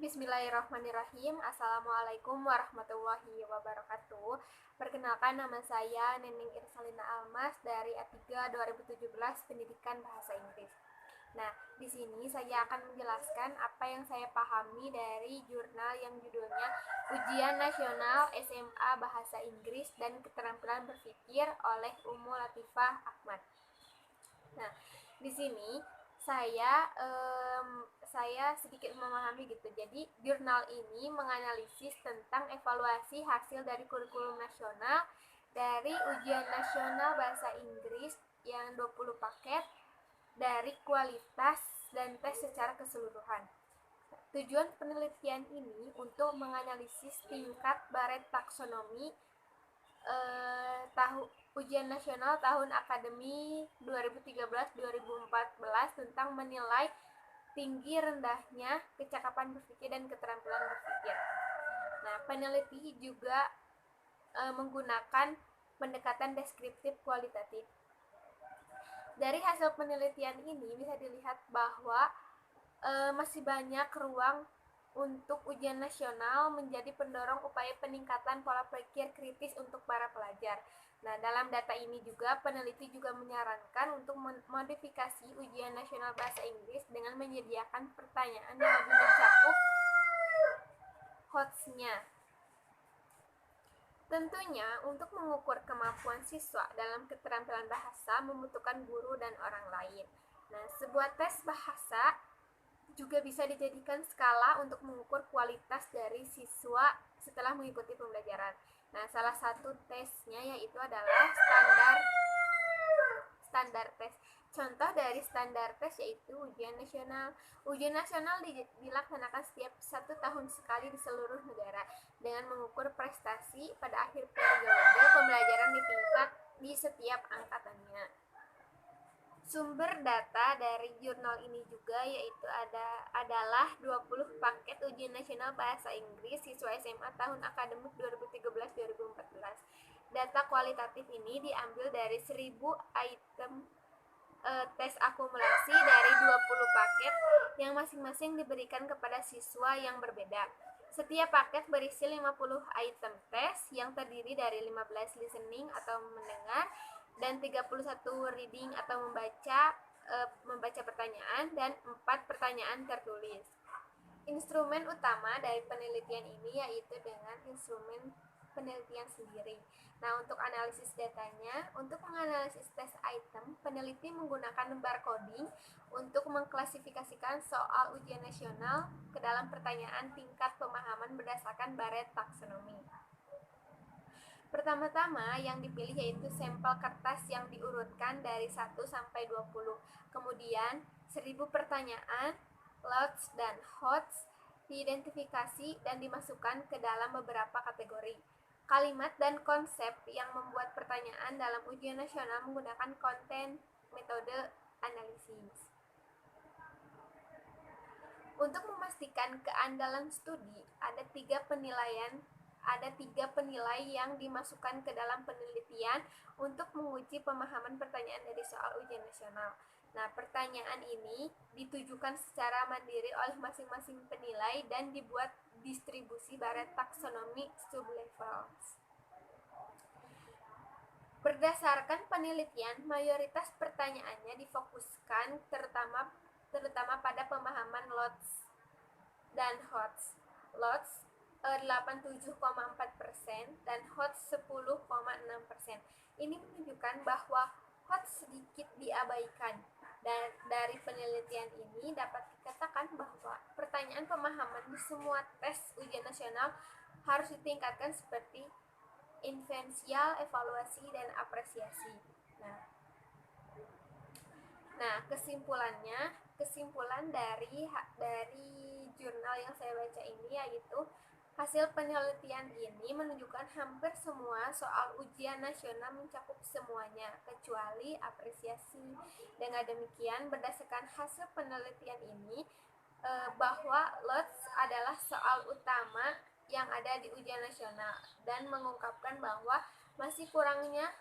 Bismillahirrahmanirrahim. Assalamualaikum warahmatullahi wabarakatuh. Perkenalkan, nama saya Nening Irsalina Almas dari A3 2017 Pendidikan Bahasa Inggris. Nah, di sini saya akan menjelaskan apa yang saya pahami dari jurnal yang judulnya Ujian Nasional SMA Bahasa Inggris dan Keterampilan Berpikir oleh Ummu Latifah Ahmad. Nah, di sini saya sedikit memahami gitu. Jadi jurnal ini menganalisis tentang evaluasi hasil dari kurikulum nasional dari ujian nasional bahasa Inggris yang 20 paket dari kualitas dan tes secara keseluruhan. Tujuan penelitian ini untuk menganalisis tingkat baret taksonomi ujian nasional tahun akademi 2013-2014 tentang menilai tinggi rendahnya kecakapan berpikir dan keterampilan berpikir. Nah, peneliti juga menggunakan pendekatan deskriptif kualitatif. Dari hasil penelitian ini bisa dilihat bahwa masih banyak ruang untuk ujian nasional menjadi pendorong upaya peningkatan pola pikir kritis untuk para pelajar. Nah, dalam data ini juga peneliti juga menyarankan untuk modifikasi ujian nasional bahasa Inggris dengan menyediakan pertanyaan yang lebih mencakup HOTS-nya. Tentunya, untuk mengukur kemampuan siswa dalam keterampilan bahasa membutuhkan guru dan orang lain. Nah, sebuah tes bahasa juga bisa dijadikan skala untuk mengukur kualitas dari siswa setelah mengikuti pembelajaran. Nah, salah satu tesnya yaitu adalah standar tes. Contoh dari standar tes yaitu ujian nasional. Ujian nasional dilaksanakan setiap 1 tahun sekali di seluruh negara dengan mengukur prestasi pada akhir periode pembelajaran di setiap angkatannya. Sumber data dari jurnal ini juga yaitu adalah 20 paket ujian nasional bahasa Inggris siswa SMA tahun akademik 2013-2014. Data kualitatif ini diambil dari 1000 item tes akumulasi dari 20 paket yang masing-masing diberikan kepada siswa yang berbeda. Setiap paket berisi 50 item tes yang terdiri dari 15 listening atau mendengar dan 31 reading atau membaca pertanyaan dan 4 pertanyaan tertulis. Instrumen utama dari penelitian ini yaitu dengan instrumen penelitian sendiri. Nah, untuk analisis datanya, untuk menganalisis tes item, peneliti menggunakan barcoding untuk mengklasifikasikan soal ujian nasional ke dalam pertanyaan tingkat pemahaman berdasarkan baret taksonomi. Pertama-tama yang dipilih yaitu sampel kertas yang diurutkan dari 1 sampai 20. Kemudian 1000 pertanyaan, lots dan HOTS diidentifikasi dan dimasukkan ke dalam beberapa kategori. Kalimat dan konsep yang membuat pertanyaan dalam ujian nasional menggunakan konten metode analisis. Untuk memastikan keandalan studi, ada tiga penilai yang dimasukkan ke dalam penelitian untuk menguji pemahaman pertanyaan dari soal ujian nasional. Nah, pertanyaan ini ditujukan secara mandiri oleh masing-masing penilai dan dibuat distribusi baret taksonomi sublevels. Berdasarkan penelitian, mayoritas pertanyaannya difokuskan terutama pada pemahaman lots dan HOTS. Lots 87,4% dan HOTS 10,6%. Ini menunjukkan bahwa HOTS sedikit diabaikan. Dan dari penelitian ini dapat dikatakan bahwa pertanyaan pemahaman di semua tes ujian nasional harus ditingkatkan seperti invensial, evaluasi, dan apresiasi. Nah, kesimpulan dari jurnal yang saya baca ini yaitu hasil penelitian ini menunjukkan hampir semua soal ujian nasional mencakup semuanya kecuali apresiasi. Dengan demikian, berdasarkan hasil penelitian ini bahwa lots adalah soal utama yang ada di ujian nasional dan mengungkapkan bahwa masih kurangnya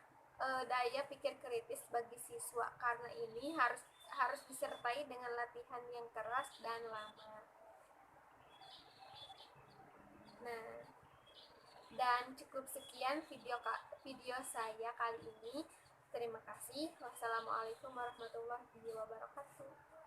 daya pikir kritis bagi siswa. Karena ini harus disertai dengan latihan yang keras dan lama. Dan cukup sekian video saya kali ini. Terima kasih. Wassalamualaikum warahmatullahi wabarakatuh.